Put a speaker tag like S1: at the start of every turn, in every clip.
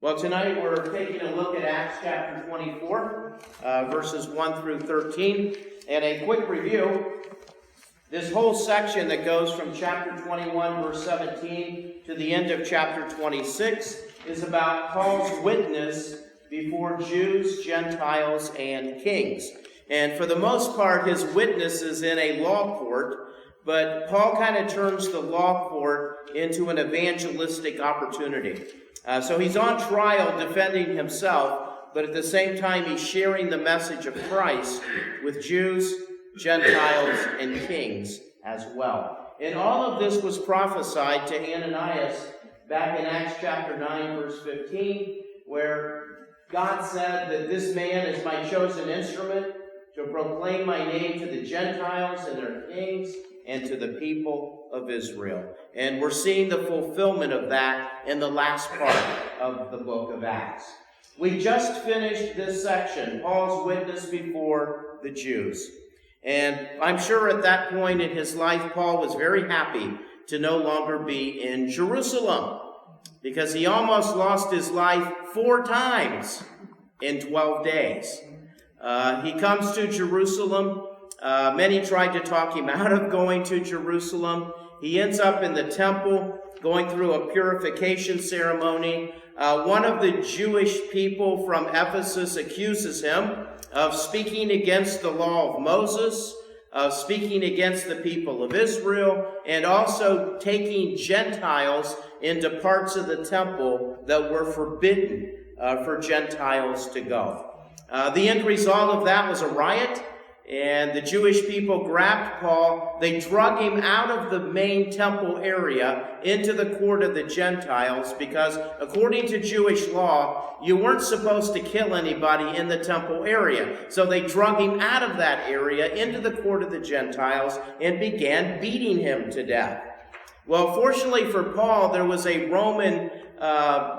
S1: Well, tonight we're taking a look at Acts chapter 24, verses 1 through 13. And a quick review, this whole section that goes from chapter 21, verse 17, to the end of chapter 26 is about Paul's witness before Jews, Gentiles, and kings. And for the most part, his witness is in a law court, but Paul kind of turns the law court into an evangelistic opportunity. So he's on trial defending himself, but at the same time he's sharing the message of Christ with Jews, Gentiles, and kings as well. And all of this was prophesied to Ananias back in Acts chapter 9, verse 15, where God said that this man is my chosen instrument to proclaim my name to the Gentiles and their kings and to the people of Israel. And we're seeing the fulfillment of that in the last part of the book of Acts. We just finished this section, Paul's witness before the Jews. And I'm sure at that point in his life, Paul was very happy to no longer be in Jerusalem, because he almost lost his life 4 times in 12 days. He comes to Jerusalem. Many tried to talk him out of going to Jerusalem. He ends up in the temple, going through a purification ceremony. One of the Jewish people from Ephesus accuses him of speaking against the law of Moses, of speaking against the people of Israel, and also taking Gentiles into parts of the temple that were forbidden for Gentiles to go. The end result of that was a riot. And the Jewish people grabbed Paul. They drug him out of the main temple area into the court of the Gentiles, because according to Jewish law, you weren't supposed to kill anybody in the temple area. So they drug him out of that area into the court of the Gentiles and began beating him to death. Well, fortunately for Paul, there was a Roman,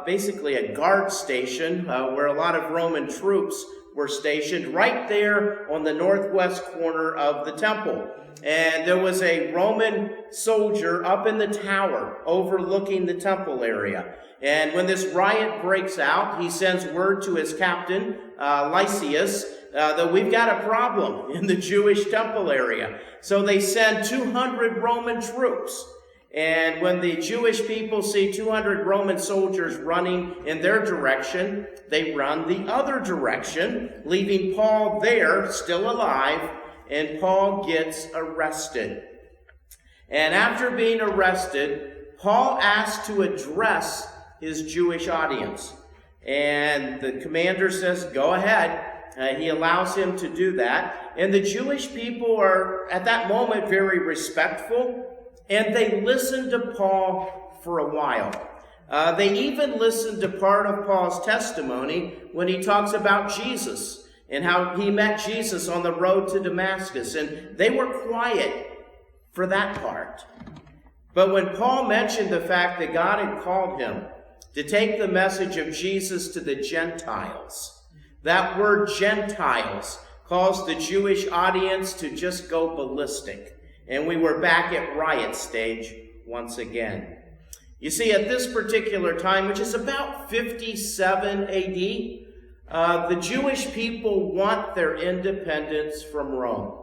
S1: basically a guard station where a lot of Roman troops were stationed right there on the northwest corner of the temple. And there was a Roman soldier up in the tower overlooking the temple area. And when this riot breaks out, he sends word to his captain, Lysias, that we've got a problem in the Jewish temple area. So they send 200 Roman troops. And when the Jewish people see 200 Roman soldiers running in their direction, they run the other direction, leaving Paul there, still alive, and Paul gets arrested. And after being arrested, Paul asks to address his Jewish audience. And the commander says, go ahead. He allows him to do that. And the Jewish people are, at that moment, very respectful. And they listened to Paul for a while. They even listened to part of Paul's testimony when he talks about Jesus and how he met Jesus on the road to Damascus. And they were quiet for that part. But when Paul mentioned the fact that God had called him to take the message of Jesus to the Gentiles, that word Gentiles caused the Jewish audience to just go ballistic. And we were back at riot stage once again. You see, at this particular time, which is about 57 AD, the Jewish people want their independence from Rome.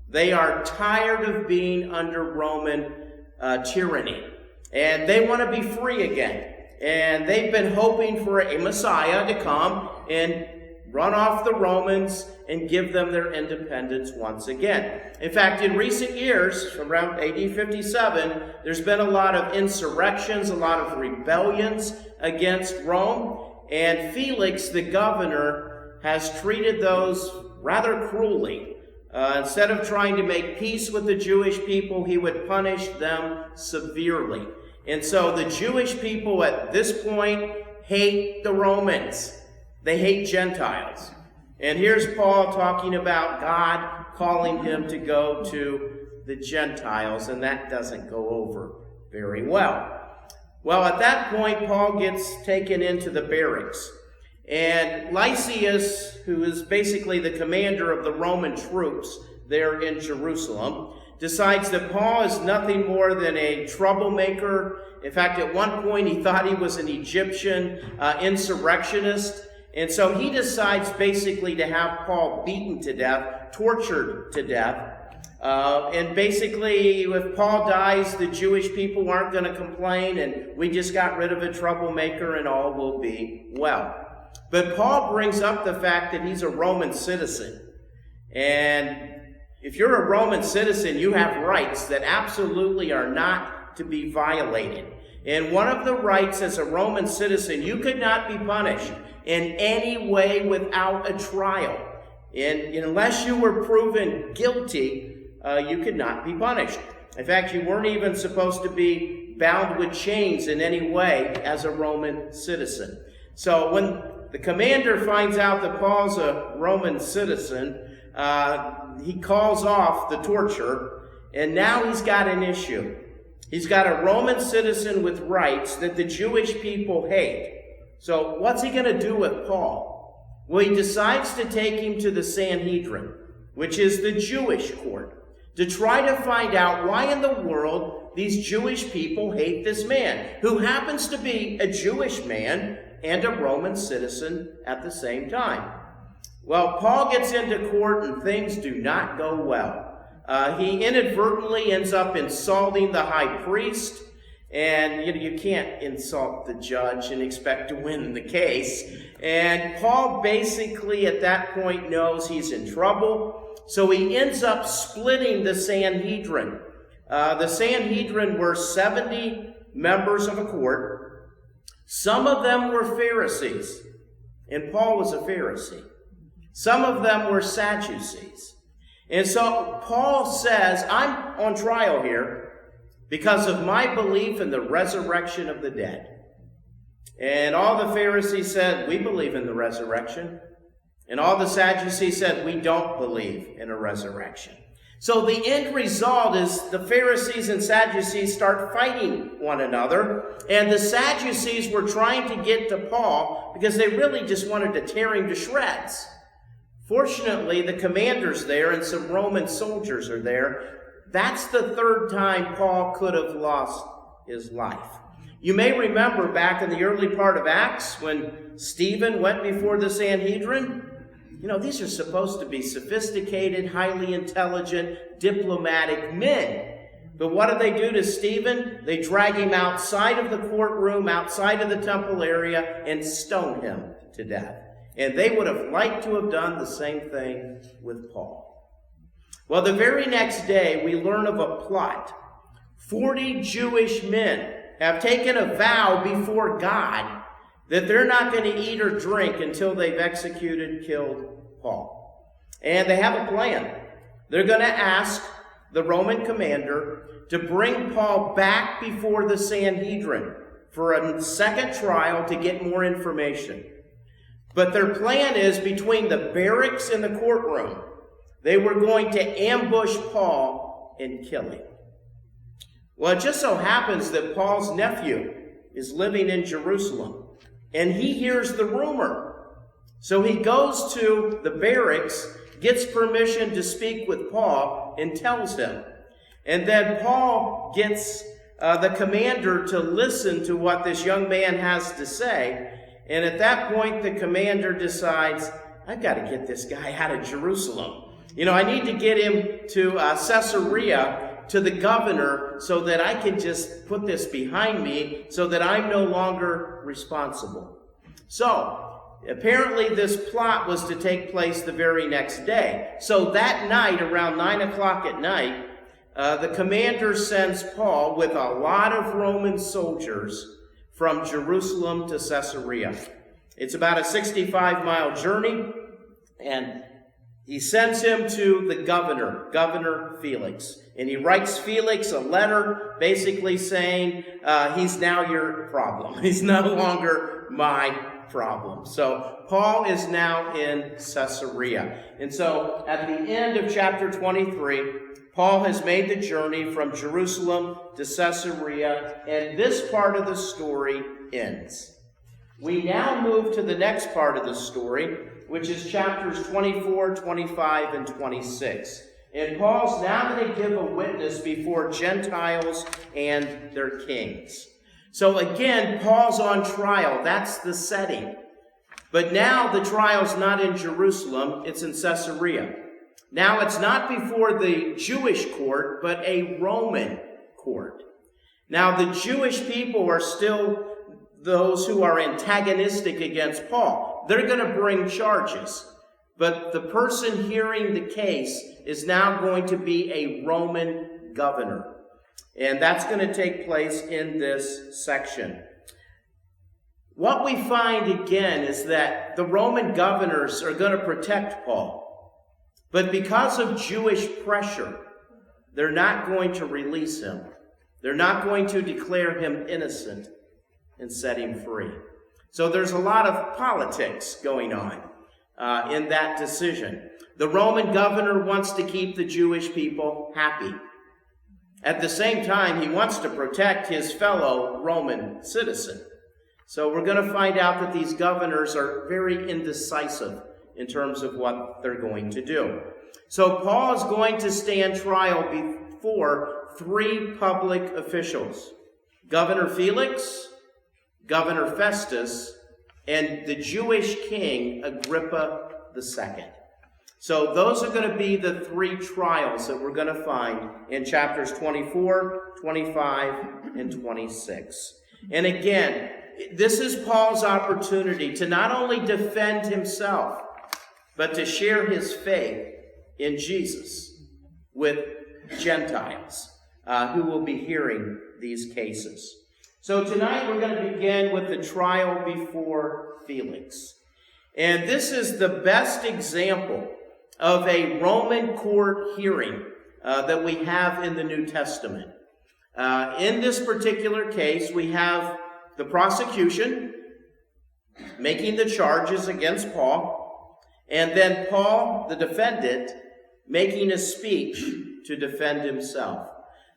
S1: They are tired of being under Roman tyranny. And they want to be free again. And they've been hoping for a Messiah to come and run off the Romans and give them their independence once again. In fact, in recent years, from around AD 57, there's been a lot of insurrections, a lot of rebellions against Rome, and Felix, the governor, has treated those rather cruelly. Instead of trying to make peace with the Jewish people, he would punish them severely. And so the Jewish people at this point hate the Romans. They hate Gentiles. And here's Paul talking about God calling him to go to the Gentiles, and that doesn't go over very well. Well, at that point, Paul gets taken into the barracks. And Lysias, who is basically the commander of the Roman troops there in Jerusalem, decides that Paul is nothing more than a troublemaker. In fact, at one point he thought he was an Egyptian insurrectionist. And so he decides basically to have Paul beaten to death, tortured to death. And basically, if Paul dies, the Jewish people aren't going to complain, and we just got rid of a troublemaker and all will be well. But Paul brings up the fact that he's a Roman citizen. And if you're a Roman citizen, you have rights that absolutely are not to be violated. And one of the rights as a Roman citizen, you could not be punished in any way without a trial. And unless you were proven guilty, you could not be punished. In fact, you weren't even supposed to be bound with chains in any way as a Roman citizen. So when the commander finds out that Paul's a Roman citizen, he calls off the torture, and now he's got an issue. He's got a Roman citizen with rights that the Jewish people hate. So what's he going to do with Paul? Well, he decides to take him to the Sanhedrin, which is the Jewish court, to try to find out why in the world these Jewish people hate this man, who happens to be a Jewish man and a Roman citizen at the same time. Well, Paul gets into court and things do not go well. He inadvertently ends up insulting the high priest, and you can't insult the judge and expect to win the case. And Paul basically at that point knows he's in trouble. So he ends up splitting the Sanhedrin. The Sanhedrin were 70 members of a court. Some of them were Pharisees, and Paul was a Pharisee. Some of them were Sadducees. And so Paul says, I'm on trial here because of my belief in the resurrection of the dead. And all the Pharisees said, we believe in the resurrection. And all the Sadducees said, we don't believe in a resurrection. So the end result is the Pharisees and Sadducees start fighting one another. And the Sadducees were trying to get to Paul because they really just wanted to tear him to shreds. Fortunately, the commander's there and some Roman soldiers are there. That's the third time Paul could have lost his life. You may remember back in the early part of Acts when Stephen went before the Sanhedrin. These are supposed to be sophisticated, highly intelligent, diplomatic men. But what do they do to Stephen? They drag him outside of the courtroom, outside of the temple area, and stone him to death. And they would have liked to have done the same thing with Paul. Well, the very next day, we learn of a plot. 40 Jewish men have taken a vow before God that they're not going to eat or drink until they've killed Paul. And they have a plan. They're going to ask the Roman commander to bring Paul back before the Sanhedrin for a second trial to get more information. But their plan is between the barracks and the courtroom. They were going to ambush Paul and kill him. Well, it just so happens that Paul's nephew is living in Jerusalem, and he hears the rumor. So he goes to the barracks, gets permission to speak with Paul, and tells him. And then Paul gets the commander to listen to what this young man has to say. And at that point, the commander decides, I've got to get this guy out of Jerusalem. I need to get him to Caesarea, to the governor, so that I can just put this behind me, so that I'm no longer responsible. So, apparently this plot was to take place the very next day. So that night, around 9 o'clock at night, the commander sends Paul with a lot of Roman soldiers from Jerusalem to Caesarea. It's about a 65-mile journey, and he sends him to the governor, Governor Felix. And he writes Felix a letter basically saying, he's now your problem. He's no longer my problem. So Paul is now in Caesarea. And so at the end of chapter 23, Paul has made the journey from Jerusalem to Caesarea, and this part of the story ends. We now move to the next part of the story, which is chapters 24, 25, and 26. And Paul's now going to give a witness before Gentiles and their kings. So again, Paul's on trial. That's the setting. But now the trial's not in Jerusalem, it's in Caesarea. Now it's not before the Jewish court, but a Roman court. Now the Jewish people are still those who are antagonistic against Paul. They're going to bring charges. But the person hearing the case is now going to be a Roman governor. And that's going to take place in this section. What we find again is that the Roman governors are going to protect Paul. But because of Jewish pressure, they're not going to release him. They're not going to declare him innocent and set him free. So there's a lot of politics going on in that decision. The Roman governor wants to keep the Jewish people happy. At the same time, he wants to protect his fellow Roman citizen. So we're going to find out that these governors are very indecisive in terms of what they're going to do. So Paul is going to stand trial before three public officials: Governor Felix, Governor Festus, and the Jewish king Agrippa II. So those are going to be the three trials that we're going to find in chapters 24, 25, and 26. And again, this is Paul's opportunity to not only defend himself, but to share his faith in Jesus with Gentiles who will be hearing these cases. So tonight we're going to begin with the trial before Felix. And this is the best example of a Roman court hearing that we have in the New Testament. In this particular case, we have the prosecution making the charges against Paul, and then Paul, the defendant, making a speech to defend himself.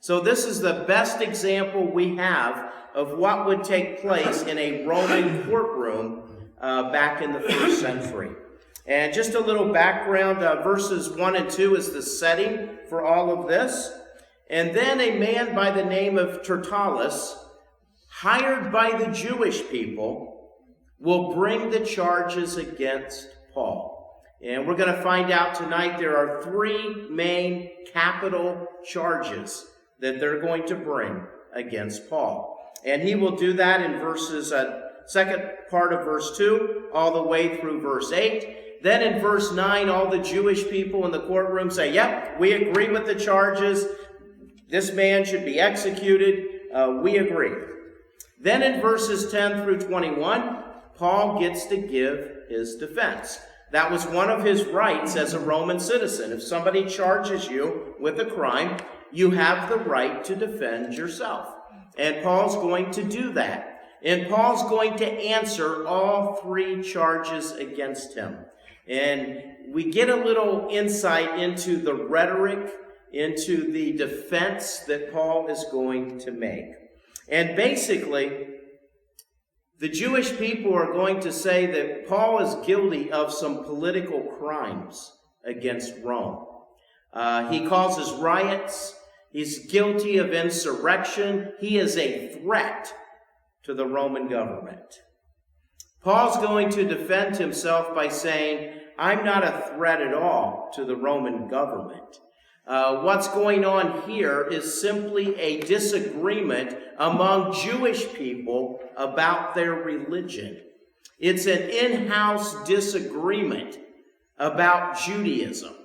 S1: So this is the best example we have of what would take place in a Roman courtroom back in the first century. And just a little background, verses 1 and 2 is the setting for all of this. And then a man by the name of Tertullus, hired by the Jewish people, will bring the charges against Paul. And we're going to find out tonight there are three main capital charges that they're going to bring against Paul. And he will do that in second part of verse 2 all the way through verse 8. Then in verse 9, all the Jewish people in the courtroom say, yep, we agree with the charges. This man should be executed. We agree. Then in verses 10 through 21, Paul gets to give his defense. That was one of his rights as a Roman citizen. If somebody charges you with a crime, you have the right to defend yourself. And Paul's going to do that. And Paul's going to answer all three charges against him. And we get a little insight into the rhetoric, into the defense that Paul is going to make. And basically, the Jewish people are going to say that Paul is guilty of some political crimes against Rome. He causes riots. He's guilty of insurrection. He is a threat to the Roman government. Paul's going to defend himself by saying, I'm not a threat at all to the Roman government. What's going on here is simply a disagreement among Jewish people about their religion. It's an in-house disagreement about Judaism.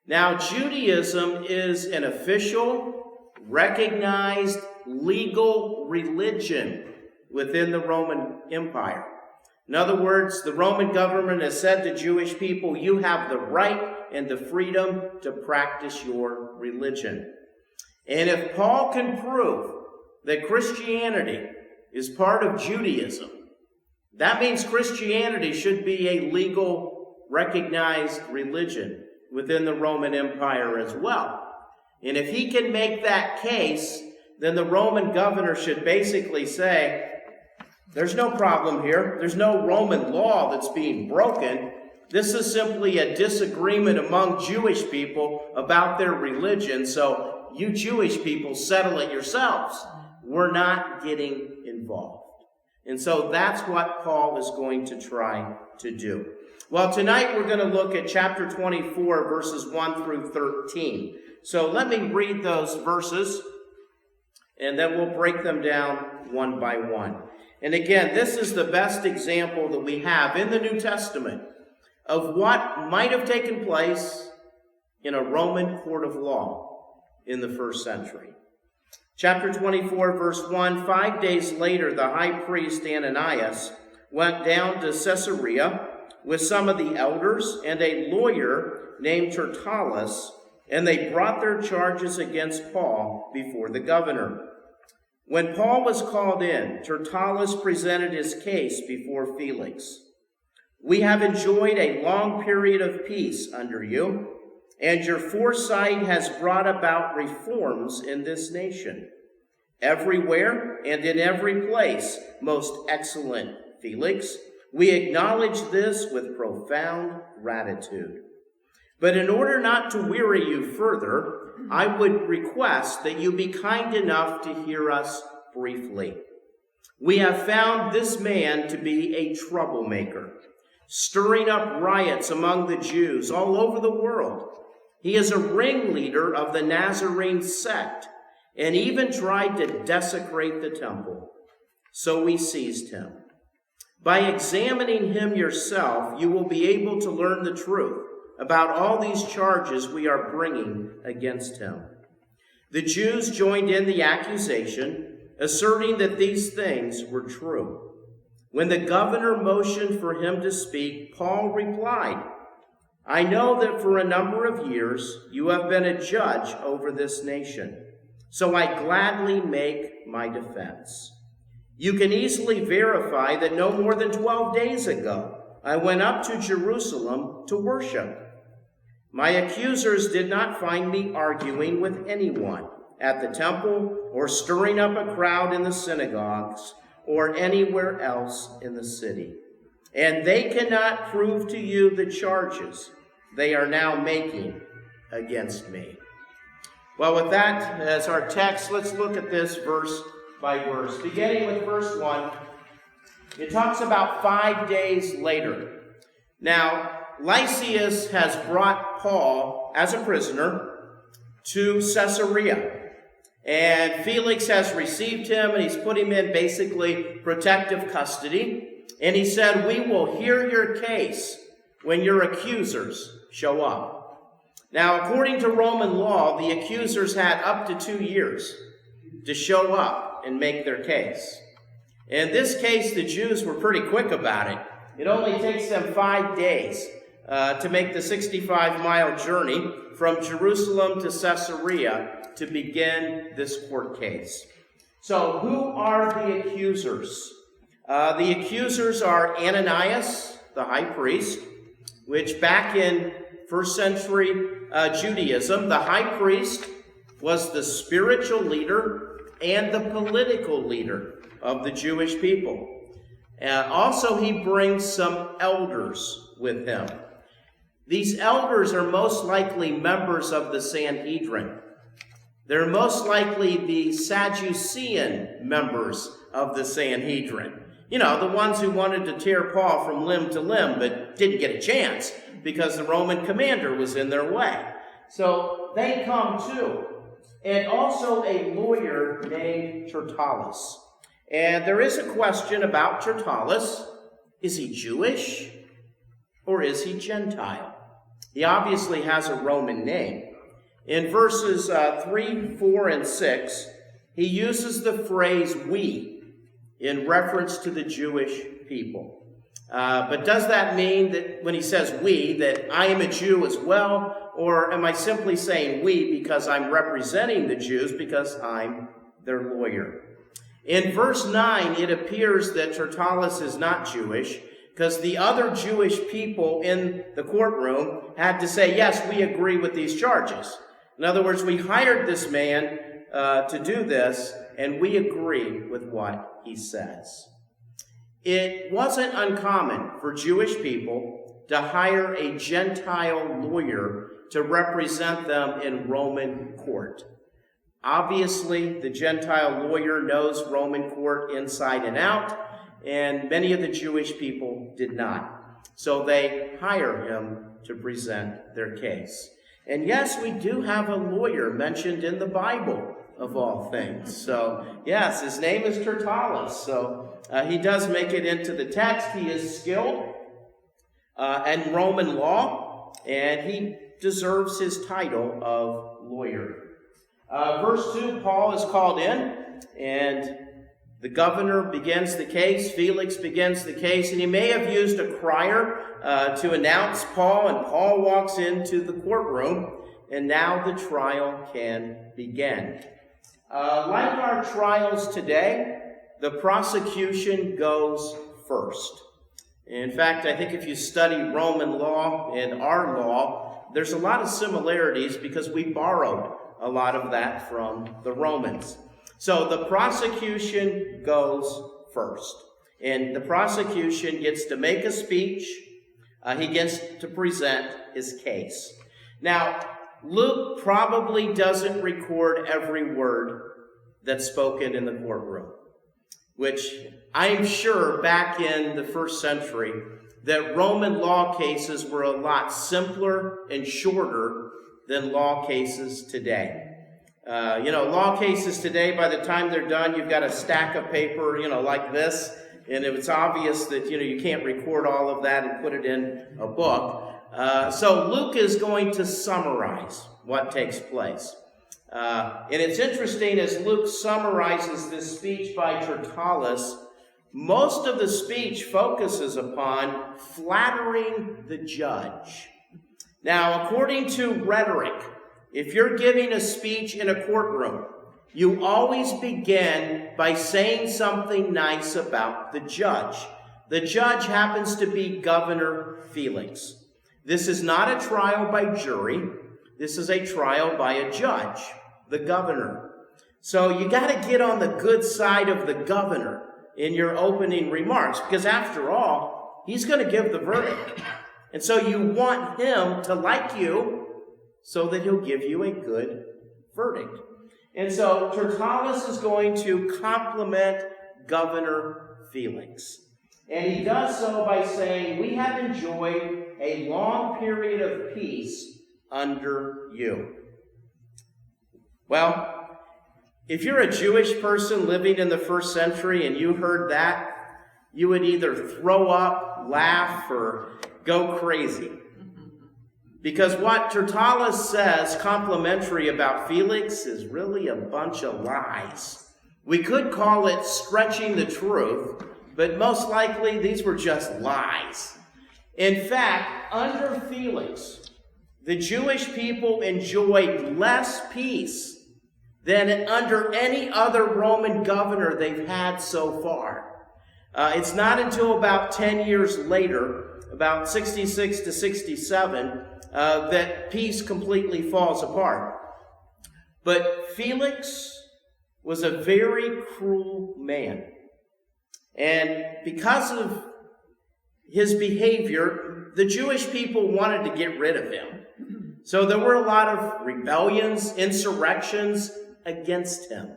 S1: Now, Judaism is an official, recognized, legal religion within the Roman Empire. In other words, the Roman government has said to Jewish people, you have the right and the freedom to practice your religion. And if Paul can prove that Christianity is part of Judaism, that means Christianity should be a legal, recognized religion within the Roman Empire as well. And if he can make that case, then the Roman governor should basically say, there's no problem here. There's no Roman law that's being broken. This is simply a disagreement among Jewish people about their religion, so you Jewish people settle it yourselves. We're not getting involved. And so that's what Paul is going to try to do. Well, tonight we're going to look at chapter 24, verses 1 through 13. So let me read those verses, and then we'll break them down one by one. And again, this is the best example that we have in the New Testament of what might have taken place in a Roman court of law in the first century. Chapter 24, verse 1, 5 days later, the high priest Ananias went down to Caesarea with some of the elders and a lawyer named Tertullus, and they brought their charges against Paul before the governor. When Paul was called in, Tertullus presented his case before Felix. We have enjoyed a long period of peace under you, and your foresight has brought about reforms in this nation. Everywhere and in every place, most excellent Felix, we acknowledge this with profound gratitude. But in order not to weary you further, I would request that you be kind enough to hear us briefly. We have found this man to be a troublemaker, stirring up riots among the Jews all over the world. He is a ringleader of the Nazarene sect and even tried to desecrate the temple. So we seized him. By examining him yourself, you will be able to learn the truth about all these charges we are bringing against him. The Jews joined in the accusation, asserting that these things were true. When the governor motioned for him to speak, Paul replied, I know that for a number of years you have been a judge over this nation, so I gladly make my defense. You can easily verify that no more than 12 days ago I went up to Jerusalem to worship. My accusers did not find me arguing with anyone at the temple or stirring up a crowd in the synagogues or anywhere else in the city. And they cannot prove to you the charges they are now making against me. Well, with that as our text, let's look at this verse by verse. Beginning with verse 1, it talks about 5 days later. Now, Lysias has brought Paul as a prisoner to Caesarea. And Felix has received him, and he's put him in basically protective custody. And he said, we will hear your case when your accusers show up. Now, according to Roman law, the accusers had up to 2 years to show up and make their case. In this case, the Jews were pretty quick about it. It only takes them 5 days to make the 65-mile journey from Jerusalem to Caesarea to begin this court case. So who are the accusers? The accusers are Ananias, the high priest, which back in first century Judaism, the high priest was the spiritual leader and the political leader of the Jewish people. Also, he brings some elders with him. These elders are most likely members of the Sanhedrin. They're most likely the Sadducean members of the Sanhedrin. You know, the ones who wanted to tear Paul from limb to limb, but didn't get a chance because the Roman commander was in their way. So they come too. And also a lawyer named Tertullus. And there is a question about Tertullus. Is he Jewish or is he Gentile? He obviously has a Roman name. In verses 3, 4, and 6, he uses the phrase we in reference to the Jewish people. But does that mean that when he says we, that I am a Jew as well? Or am I simply saying we because I'm representing the Jews because I'm their lawyer? In verse 9, it appears that Tertullus is not Jewish because the other Jewish people in the courtroom had to say, yes, we agree with these charges. In other words, we hired this man to do this, and we agree with what he says. It wasn't uncommon for Jewish people to hire a Gentile lawyer to represent them in Roman court. Obviously, the Gentile lawyer knows Roman court inside and out, and many of the Jewish people did not. So they hire him to present their case. And yes, we do have a lawyer mentioned in the Bible, of all things. So, yes, his name is Tertullus. So he does make it into the text. He is skilled in Roman law, and he deserves his title of lawyer. Verse 2, Paul is called in, and the governor begins the case. Felix begins the case, and he may have used a crier to announce Paul, and Paul walks into the courtroom, and now the trial can begin. Like our trials today, the prosecution goes first. In fact, I think if you study Roman law and our law, there's a lot of similarities because we borrowed a lot of that from the Romans. So the prosecution goes first. And the prosecution gets to make a speech. He gets to present his case. Now, Luke probably doesn't record every word that's spoken in the courtroom, which I'm sure back in the first century that Roman law cases were a lot simpler and shorter than law cases today. Law cases today, by the time they're done, you've got a stack of paper, like this, and it's obvious that, you can't record all of that and put it in a book. So Luke is going to summarize what takes place. And it's interesting, as Luke summarizes this speech by Tertullus, most of the speech focuses upon flattering the judge. Now, according to rhetoric, if you're giving a speech in a courtroom, you always begin by saying something nice about the judge. The judge happens to be Governor Felix. This is not a trial by jury. This is a trial by a judge, the governor. So you got to get on the good side of the governor in your opening remarks, because after all, he's going to give the verdict. And so you want him to like you so that he'll give you a good verdict. And so Tertullus is going to compliment Governor Felix. And he does so by saying, we have enjoyed a long period of peace under you. Well, if you're a Jewish person living in the first century and you heard that, you would either throw up, laugh, or go crazy. Because what Tertullus says complimentary about Felix is really a bunch of lies. We could call it stretching the truth, but most likely these were just lies. In fact, under Felix, the Jewish people enjoyed less peace than under any other Roman governor they've had so far. It's not until about 10 years later, about 66 to 67, that peace completely falls apart. But Felix was a very cruel man. And because of his behavior, the Jewish people wanted to get rid of him. So there were a lot of rebellions, insurrections against him.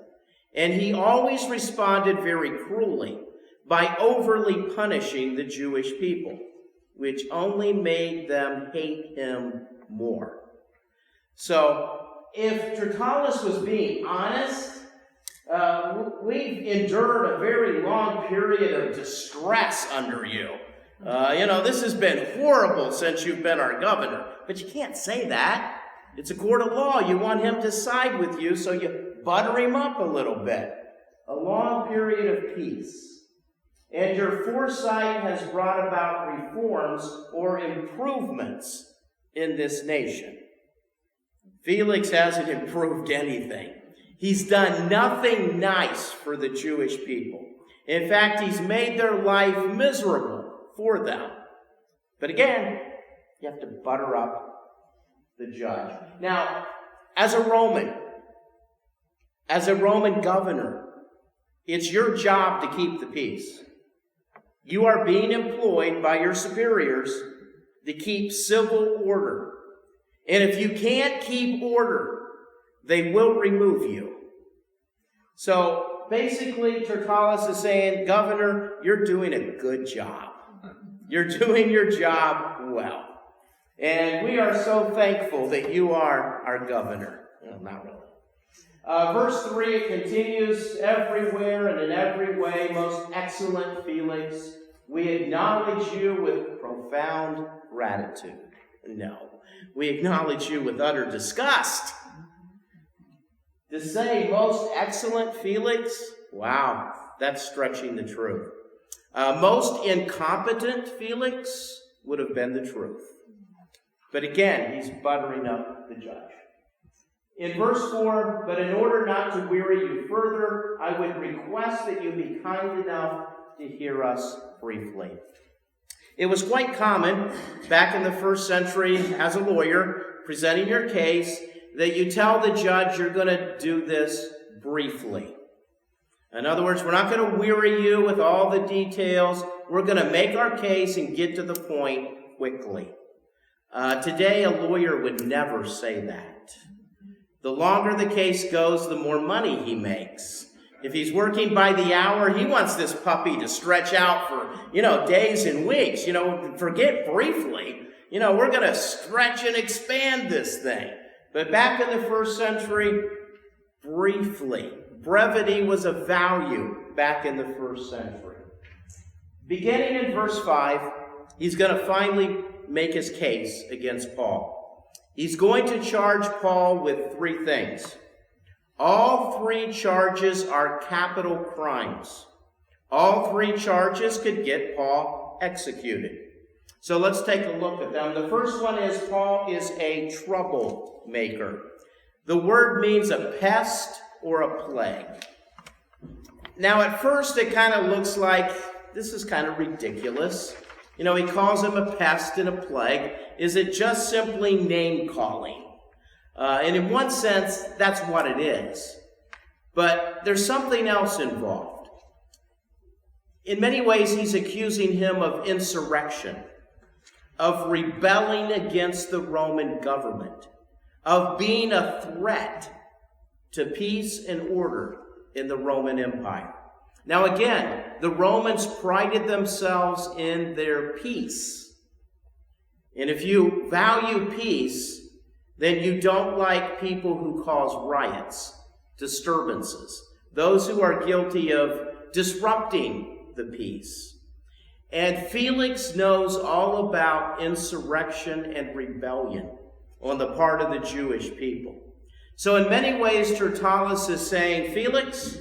S1: And he always responded very cruelly by overly punishing the Jewish people, which only made them hate him more. So if Tertullus was being honest, we've endured a very long period of distress under you. This has been horrible since you've been our governor. But you can't say that. It's a court of law. You want him to side with you, so you butter him up a little bit. A long period of peace. And your foresight has brought about reforms or improvements in this nation. Felix hasn't improved anything. He's done nothing nice for the Jewish people. In fact, he's made their life miserable for them. But again, you have to butter up the judge. Now, as a Roman governor, it's your job to keep the peace. You are being employed by your superiors to keep civil order. And if you can't keep order, they will remove you. So basically, Tertullus is saying, Governor, you're doing a good job. You're doing your job well. And we are so thankful that you are our governor. Well, not really. Verse 3, it continues, everywhere and in every way, most excellent Felix, we acknowledge you with profound gratitude. No, we acknowledge you with utter disgust. To say most excellent Felix, wow, that's stretching the truth. Most incompetent Felix would have been the truth. But again, he's buttering up the judge. In verse 4, but in order not to weary you further, I would request that you be kind enough to hear us briefly. It was quite common back in the first century as a lawyer presenting your case that you tell the judge you're going to do this briefly. In other words, we're not going to weary you with all the details. We're going to make our case and get to the point quickly. Today, a lawyer would never say that. The longer the case goes, the more money he makes. If he's working by the hour, he wants this puppy to stretch out for, days and weeks. Forget briefly. We're going to stretch and expand this thing. But back in the first century, briefly. Brevity was a value back in the first century. Beginning in verse 5, he's going to finally make his case against Paul. He's going to charge Paul with 3 things. All 3 charges are capital crimes. All 3 charges could get Paul executed. So let's take a look at them. The first one is Paul is a troublemaker. The word means a pest or a plague. Now at first it kind of looks like this is kind of ridiculous. He calls him a pest and a plague. Is it just simply name-calling? And in one sense, that's what it is. But there's something else involved. In many ways, he's accusing him of insurrection, of rebelling against the Roman government, of being a threat to peace and order in the Roman Empire. Now again, the Romans prided themselves in their peace. And if you value peace, then you don't like people who cause riots, disturbances, those who are guilty of disrupting the peace. And Felix knows all about insurrection and rebellion on the part of the Jewish people. So in many ways, Tertullus is saying, Felix,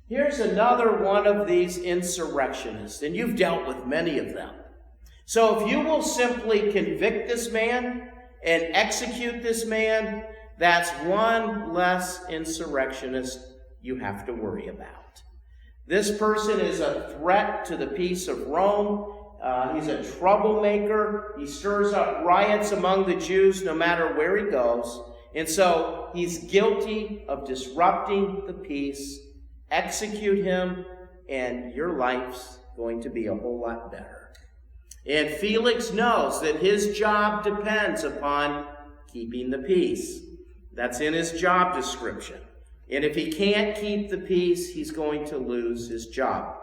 S1: here's another one of these insurrectionists, and you've dealt with many of them. So if you will simply convict this man and execute this man, that's one less insurrectionist you have to worry about. This person is a threat to the peace of Rome. He's a troublemaker. He stirs up riots among the Jews no matter where he goes. And so he's guilty of disrupting the peace. Execute him, and your life's going to be a whole lot better. And Felix knows that his job depends upon keeping the peace. That's in his job description. And if he can't keep the peace, he's going to lose his job.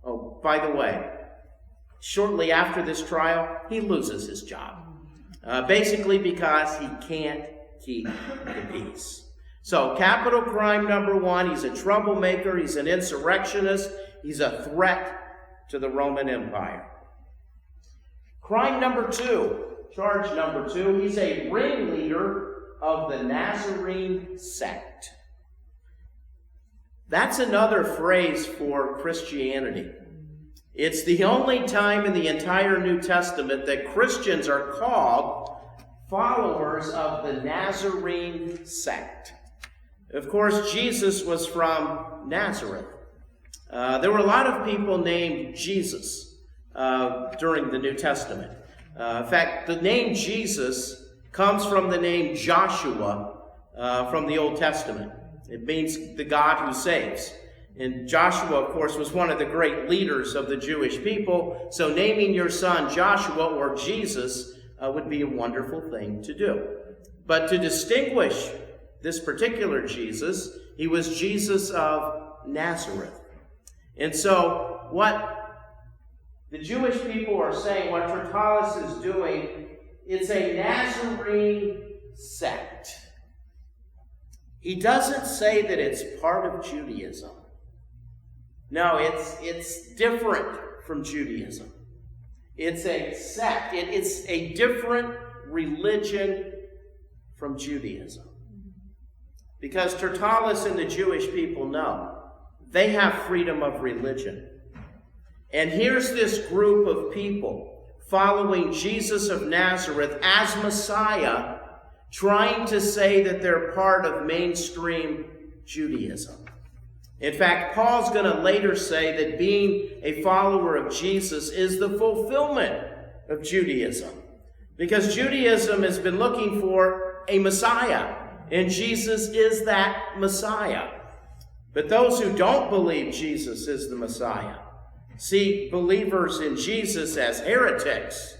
S1: Oh, by the way, shortly after this trial, he loses his job. Basically because he can't keep the peace. So, capital crime number 1, he's a troublemaker, he's an insurrectionist, he's a threat to the Roman Empire. Crime number 2, charge number 2, he's a ringleader of the Nazarene sect. That's another phrase for Christianity. It's the only time in the entire New Testament that Christians are called followers of the Nazarene sect. Of course, Jesus was from Nazareth. There were a lot of people named Jesus during the New Testament. In fact, the name Jesus comes from the name Joshua from the Old Testament. It means the God who saves. And Joshua, of course, was one of the great leaders of the Jewish people, so naming your son Joshua or Jesus would be a wonderful thing to do. But to distinguish this particular Jesus, he was Jesus of Nazareth. And so what the Jewish people are saying, what Tertullus is doing, it's a Nazarene sect. He doesn't say that it's part of Judaism. No, it's different from Judaism. It's a sect. It's a different religion from Judaism. Because Tertullus and the Jewish people know they have freedom of religion. And here's this group of people following Jesus of Nazareth as Messiah, trying to say that they're part of mainstream Judaism. In fact, Paul's going to later say that being a follower of Jesus is the fulfillment of Judaism. Because Judaism has been looking for a Messiah, and Jesus is that Messiah. But those who don't believe Jesus is the Messiah see believers in Jesus as heretics.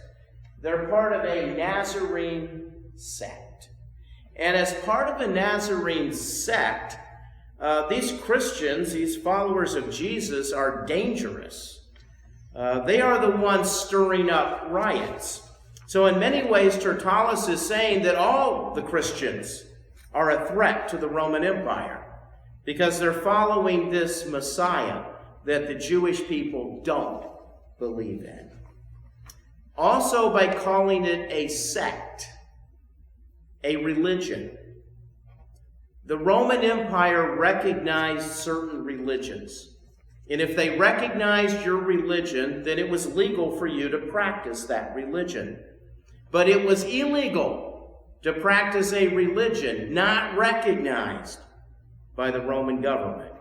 S1: They're part of a Nazarene sect. And as part of the Nazarene sect, these Christians, these followers of Jesus, are dangerous. They are the ones stirring up riots. So in many ways, Tertullus is saying that all the Christians are a threat to the Roman Empire because they're following this Messiah that the Jewish people don't believe in. Also by calling it a sect, a religion. The Roman Empire recognized certain religions. And if they recognized your religion, then it was legal for you to practice that religion. But it was illegal to practice a religion not recognized by the Roman government.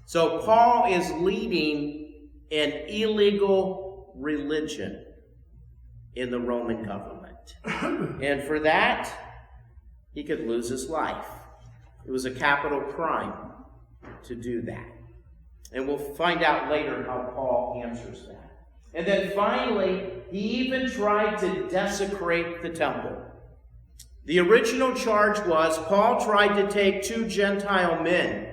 S1: So Paul is leading an illegal religion in the Roman government. And for that, he could lose his life. It was a capital crime to do that. And we'll find out later how Paul answers that. And then finally, he even tried to desecrate the temple. The original charge was Paul tried to take 2 Gentile men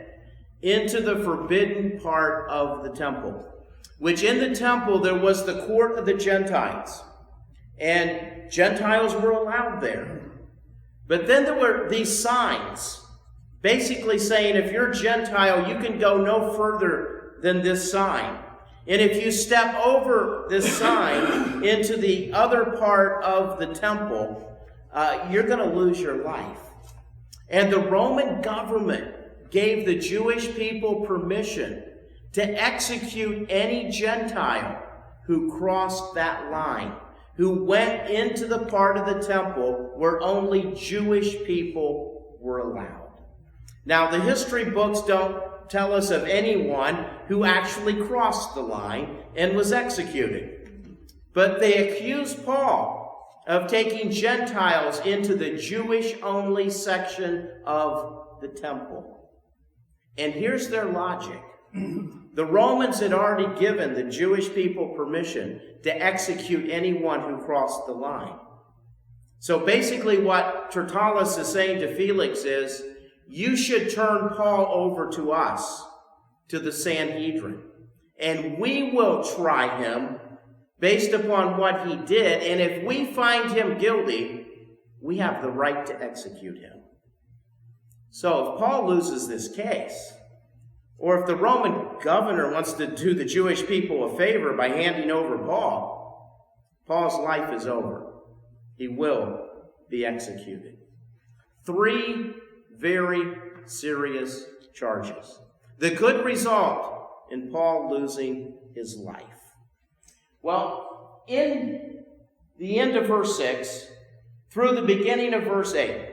S1: into the forbidden part of the temple, which in the temple there was the court of the Gentiles. And Gentiles were allowed there. But then there were these signs, basically saying if you're Gentile, you can go no further than this sign. And if you step over this sign into the other part of the temple, you're going to lose your life. And the Roman government gave the Jewish people permission to execute any Gentile who crossed that line, who went into the part of the temple where only Jewish people were allowed. Now, the history books don't tell us of anyone who actually crossed the line and was executed. But they accused Paul of taking Gentiles into the Jewish-only section of the temple. And here's their logic. The Romans had already given the Jewish people permission to execute anyone who crossed the line. So basically what Tertullus is saying to Felix is, you should turn Paul over to us, to the Sanhedrin, and we will try him based upon what he did, and if we find him guilty, we have the right to execute him. So if Paul loses this case, or if the Roman governor wants to do the Jewish people a favor by handing over Paul, Paul's life is over. He will be executed. 3 very serious charges that could result in Paul losing his life. Well, in the end of verse 6 through the beginning of verse 8,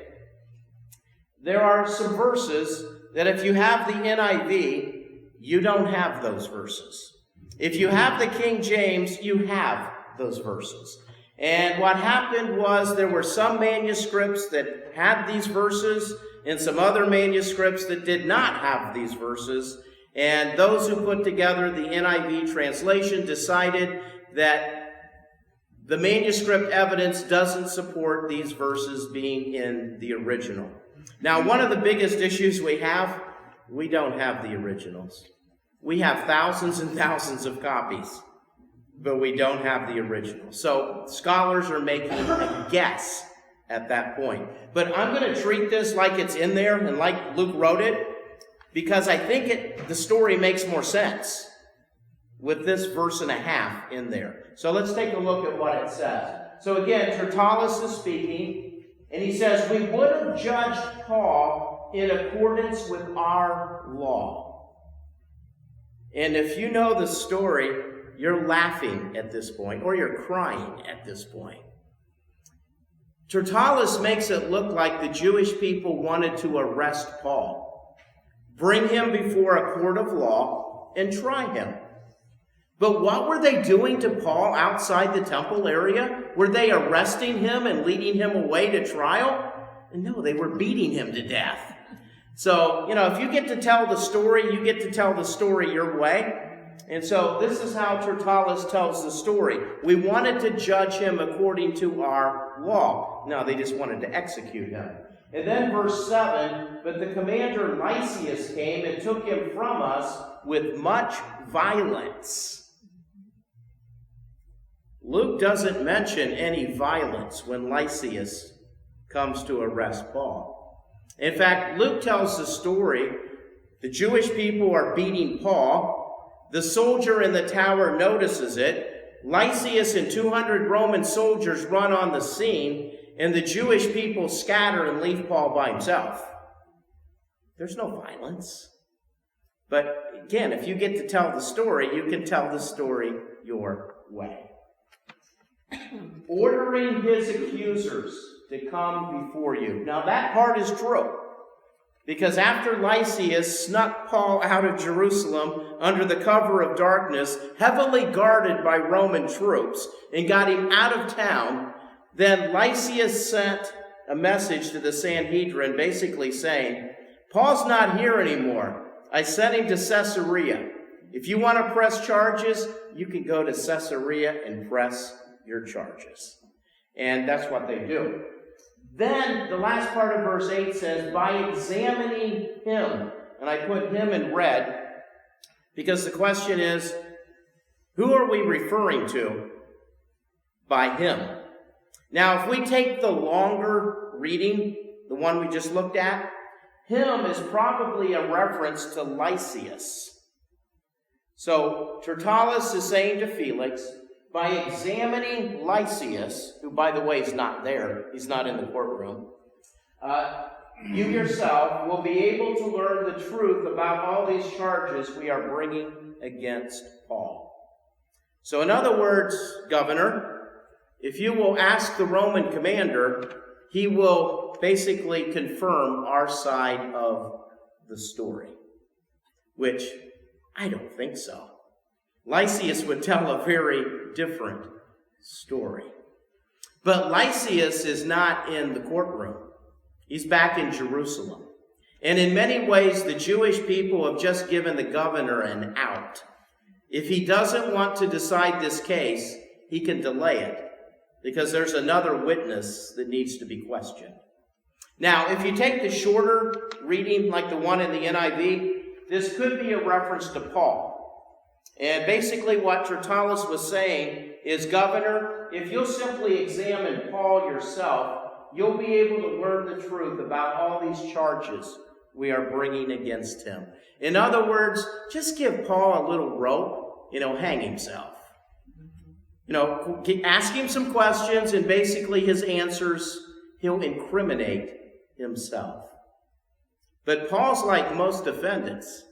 S1: there are some verses that if you have the NIV, you don't have those verses. If you have the King James, you have those verses. And what happened was there were some manuscripts that had these verses and some other manuscripts that did not have these verses. And those who put together the NIV translation decided that the manuscript evidence doesn't support these verses being in the original. Now, one of the biggest issues we don't have the originals. We have thousands and thousands of copies, but we don't have the original. So scholars are making a guess at that point. But I'm going to treat this like it's in there and like Luke wrote it, because I think the story makes more sense with this verse and a half in there. So let's take a look at what it says. So again, Tertullus is speaking, and he says, "We would have judged Paul in accordance with our law." And if you know the story, you're laughing at this point, or you're crying at this point. Tertullus makes it look like the Jewish people wanted to arrest Paul, bring him before a court of law, and try him. But what were they doing to Paul outside the temple area? Were they arresting him and leading him away to trial? No, they were beating him to death. So, if you get to tell the story, you get to tell the story your way. And so this is how Tertullus tells the story. We wanted to judge him according to our law. No, they just wanted to execute him. And then verse 7, "But the commander Lysias came and took him from us with much violence." Luke doesn't mention any violence when Lysias comes to arrest Paul. In fact, Luke tells the story. The Jewish people are beating Paul. The soldier in the tower notices it. Lysias and 200 Roman soldiers run on the scene, and the Jewish people scatter and leave Paul by himself. There's no violence. But again, if you get to tell the story, you can tell the story your way. Ordering his accusers to come before you. Now that part is true, because after Lysias snuck Paul out of Jerusalem under the cover of darkness, heavily guarded by Roman troops, and got him out of town, then Lysias sent a message to the Sanhedrin basically saying, "Paul's not here anymore. I sent him to Caesarea. If you want to press charges, you can go to Caesarea and press your charges." And that's what they do. Then the last part of verse 8 says, "By examining him." And I put him in red because the question is, who are we referring to by him? Now, if we take the longer reading, the one we just looked at, him is probably a reference to Lysias. So Tertullus is saying to Felix, by examining Lysias, who, by the way, is not there, he's not in the courtroom, you yourself will be able to learn the truth about all these charges we are bringing against Paul. So in other words, Governor, if you will ask the Roman commander, he will basically confirm our side of the story, which I don't think so. Lysias would tell a very different story. But Lysias is not in the courtroom. He's back in Jerusalem. And in many ways, the Jewish people have just given the governor an out. If he doesn't want to decide this case, he can delay it, because there's another witness that needs to be questioned. Now, if you take the shorter reading, like the one in the NIV, this could be a reference to Paul. And basically what Tertullus was saying is, Governor, if you'll simply examine Paul yourself, you'll be able to learn the truth about all these charges we are bringing against him. In other words, just give Paul a little rope, hang himself. Ask him some questions, and basically his answers, he'll incriminate himself. But Paul's like most defendants.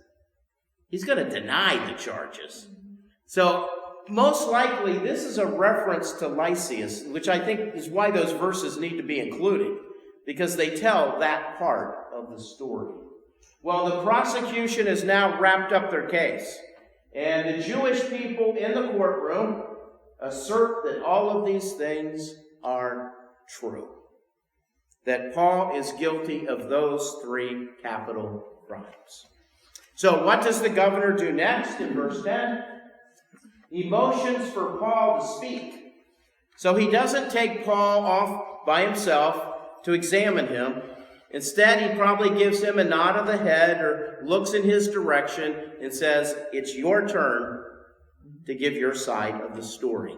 S1: He's going to deny the charges. So most likely this is a reference to Lysias, which I think is why those verses need to be included, because they tell that part of the story. Well, the prosecution has now wrapped up their case, and the Jewish people in the courtroom assert that all of these things are true, that Paul is guilty of those 3 capital crimes. So what does the governor do next in verse 10? He motions for Paul to speak. So he doesn't take Paul off by himself to examine him. Instead, he probably gives him a nod of the head or looks in his direction and says, it's your turn to give your side of the story.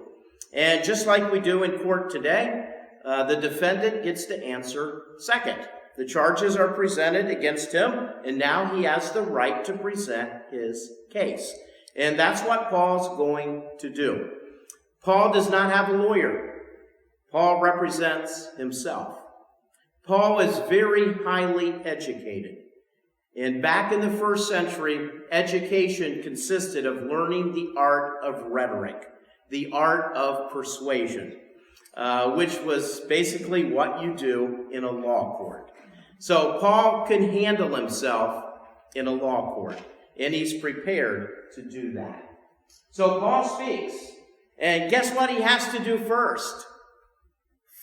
S1: And just like we do in court today, the defendant gets to answer second. The charges are presented against him, and now he has the right to present his case. And that's what Paul's going to do. Paul does not have a lawyer. Paul represents himself. Paul is very highly educated. And back in the first century, education consisted of learning the art of rhetoric, the art of persuasion, which was basically what you do in a law court. So Paul can handle himself in a law court, and he's prepared to do that. So Paul speaks, and guess what he has to do first?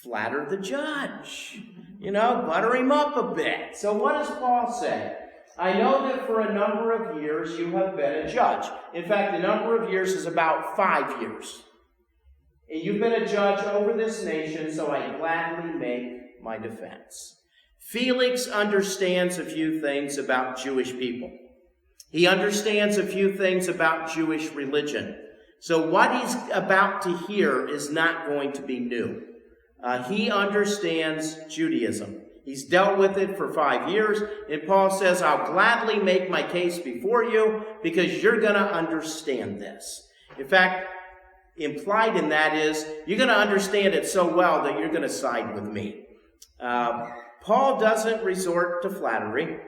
S1: Flatter the judge. Butter him up a bit. So what does Paul say? I know that for a number of years you have been a judge. In fact, the number of years is about 5 years. And you've been a judge over this nation, so I gladly make my defense. Felix understands a few things about Jewish people. He understands a few things about Jewish religion. So what he's about to hear is not going to be new. He understands Judaism. He's dealt with it for 5 years, and Paul says, I'll gladly make my case before you because you're going to understand this. In fact, implied in that is, you're going to understand it so well that you're going to side with me. Paul doesn't resort to flattery.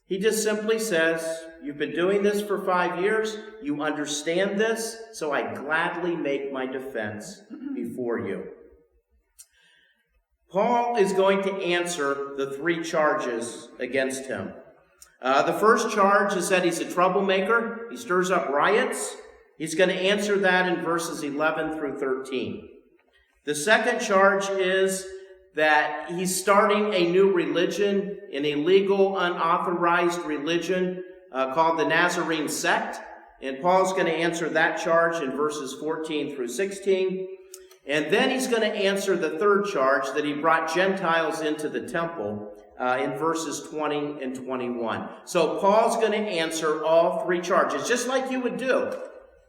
S1: He just simply says, you've been doing this for 5 years, you understand this, so I gladly make my defense before you. Paul is going to answer the 3 charges against him. The first charge is that he's a troublemaker. He stirs up riots. He's going to answer that in verses 11 through 13. The second charge is that he's starting a new religion, an illegal, unauthorized religion called the Nazarene sect. And Paul's going to answer that charge in verses 14 through 16. And then he's going to answer the third charge that he brought Gentiles into the temple in verses 20 and 21. So Paul's going to answer all 3 charges, just like you would do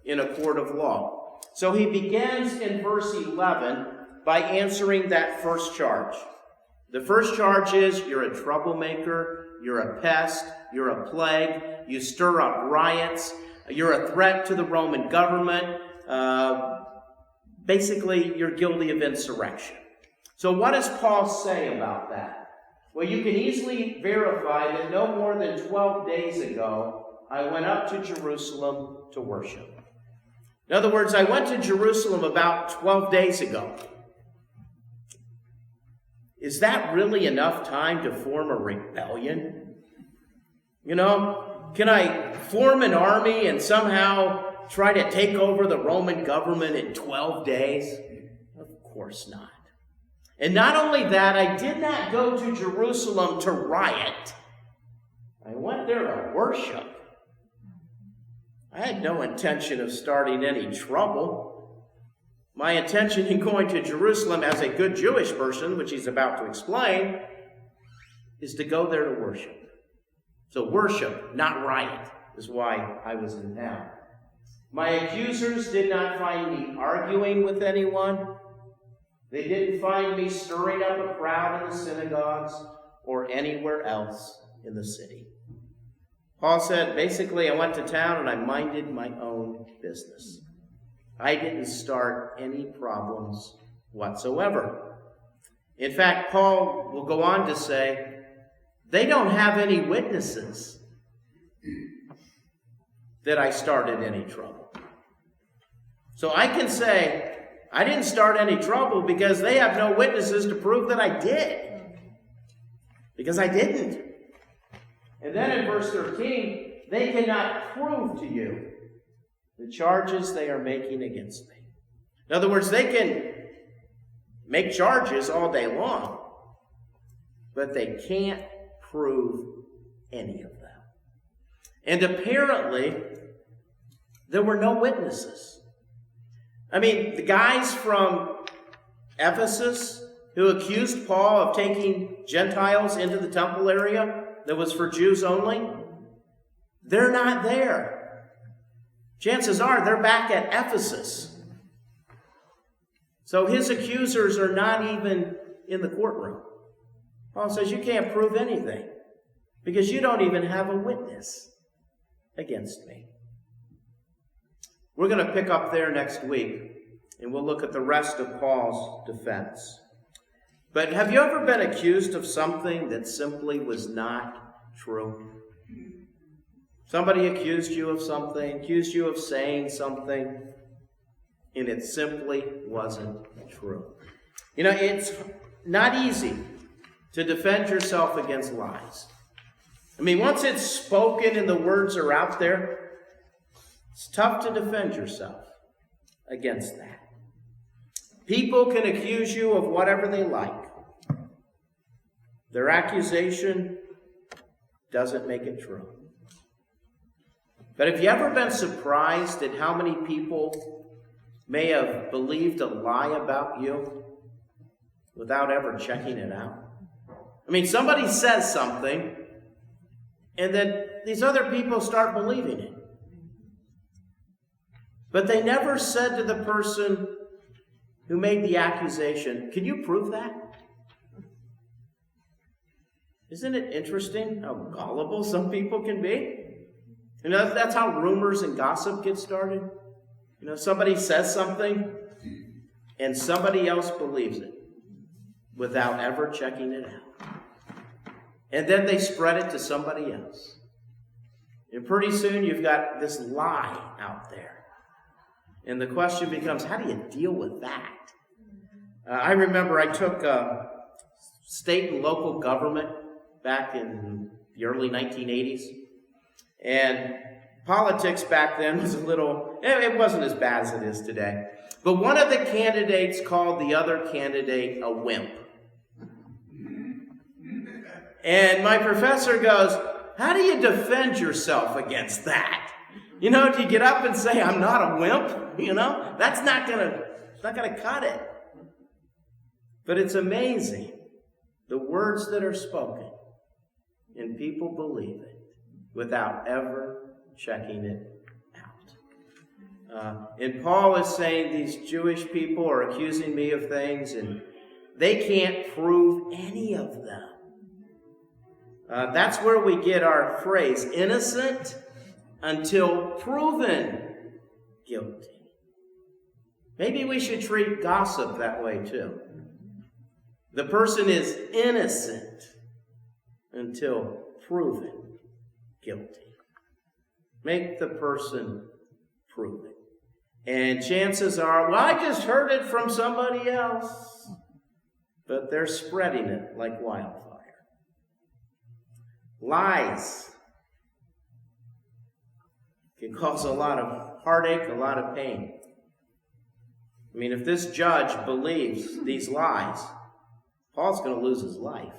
S1: in a court of law. So he begins in verse 11 by answering that first charge. The first charge is you're a troublemaker, you're a pest, you're a plague, you stir up riots, you're a threat to the Roman government. Basically, you're guilty of insurrection. So what does Paul say about that? Well, you can easily verify that no more than 12 days ago, I went up to Jerusalem to worship. In other words, I went to Jerusalem about 12 days ago. Is that really enough time to form a rebellion? Can I form an army and somehow try to take over the Roman government in 12 days? Of course not. And not only that, I did not go to Jerusalem to riot. I went there to worship. I had no intention of starting any trouble. My intention in going to Jerusalem as a good Jewish person, which he's about to explain, is to go there to worship. So worship, not riot, is why I was in town. My accusers did not find me arguing with anyone. They didn't find me stirring up a crowd in the synagogues or anywhere else in the city. Paul said, basically, I went to town and I minded my own business. I didn't start any problems whatsoever. In fact, Paul will go on to say, they don't have any witnesses that I started any trouble. So I can say, I didn't start any trouble because they have no witnesses to prove that I did. Because I didn't. And then in verse 13, they cannot prove to you the charges they are making against me. In other words, they can make charges all day long, but they can't prove any of them. And apparently, there were no witnesses. I mean, the guys from Ephesus who accused Paul of taking Gentiles into the temple area that was for Jews only, they're not there. Chances are they're back at Ephesus. So his accusers are not even in the courtroom. Paul says, you can't prove anything because you don't even have a witness against me. We're going to pick up there next week, and we'll look at the rest of Paul's defense. But have you ever been accused of something that simply was not true? Somebody accused you of something, accused you of saying something, and it simply wasn't true. You know, it's not easy to defend yourself against lies. I mean, once it's spoken and the words are out there, it's tough to defend yourself against that. People can accuse you of whatever they like. Their accusation doesn't make it true. But have you ever been surprised at how many people may have believed a lie about you without ever checking it out? I mean, somebody says something, and then these other people start believing it. But they never said to the person who made the accusation, can you prove that? Isn't it interesting how gullible some people can be? You know, that's how rumors and gossip get started. You know, somebody says something and somebody else believes it without ever checking it out. And then they spread it to somebody else. And pretty soon you've got this lie out there. And the question becomes, how do you deal with that? I remember I took state and local government back in the early 1980s. And politics back then was it wasn't as bad as it is today. But one of the candidates called the other candidate a wimp. And my professor goes, how do you defend yourself against that? You know, do you get up and say, I'm not a wimp? You know, that's not gonna cut it. But it's amazing, the words that are spoken, and people believe it without ever checking it out. And Paul is saying these Jewish people are accusing me of things, and they can't prove any of them. That's where we get our phrase, innocent until proven guilty. Maybe we should treat gossip that way too. The person is innocent until proven guilty. Make the person prove it. And chances are, well, I just heard it from somebody else. But they're spreading it like wildfire. Lies can cause a lot of heartache, a lot of pain. I mean, if this judge believes these lies, Paul's going to lose his life.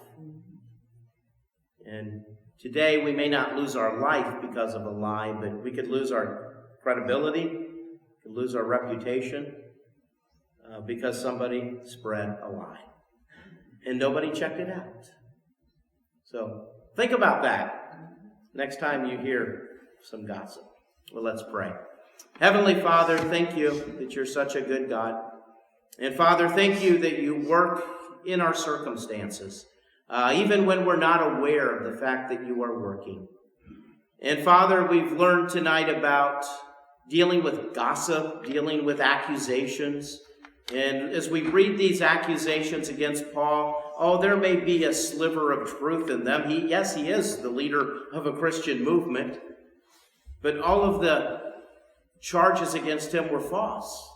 S1: And today we may not lose our life because of a lie, but we could lose our credibility, we could lose our reputation because somebody spread a lie. And nobody checked it out. So think about that next time you hear some gossip. Well, let's pray. Heavenly Father, thank you that you're such a good God. And Father, thank you that you work in our circumstances, even when we're not aware of the fact that you are working. And Father, we've learned tonight about dealing with gossip, dealing with accusations. And as we read these accusations against Paul, there may be a sliver of truth in them. He is the leader of a Christian movement. But all of the charges against him were false.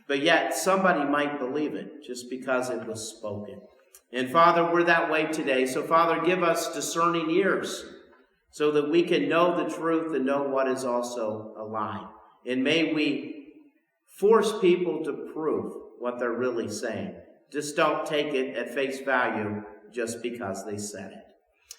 S1: But yet somebody might believe it just because it was spoken. And Father, we're that way today. So Father, give us discerning ears so that we can know the truth and know what is also a lie. And may we force people to prove what they're really saying. Just don't take it at face value just because they said it.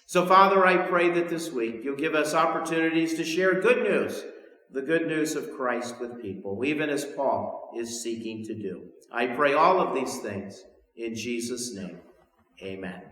S1: So, Father, I pray that this week you'll give us opportunities to share good news, the good news of Christ with people, even as Paul is seeking to do. I pray all of these things in Jesus' name. Amen.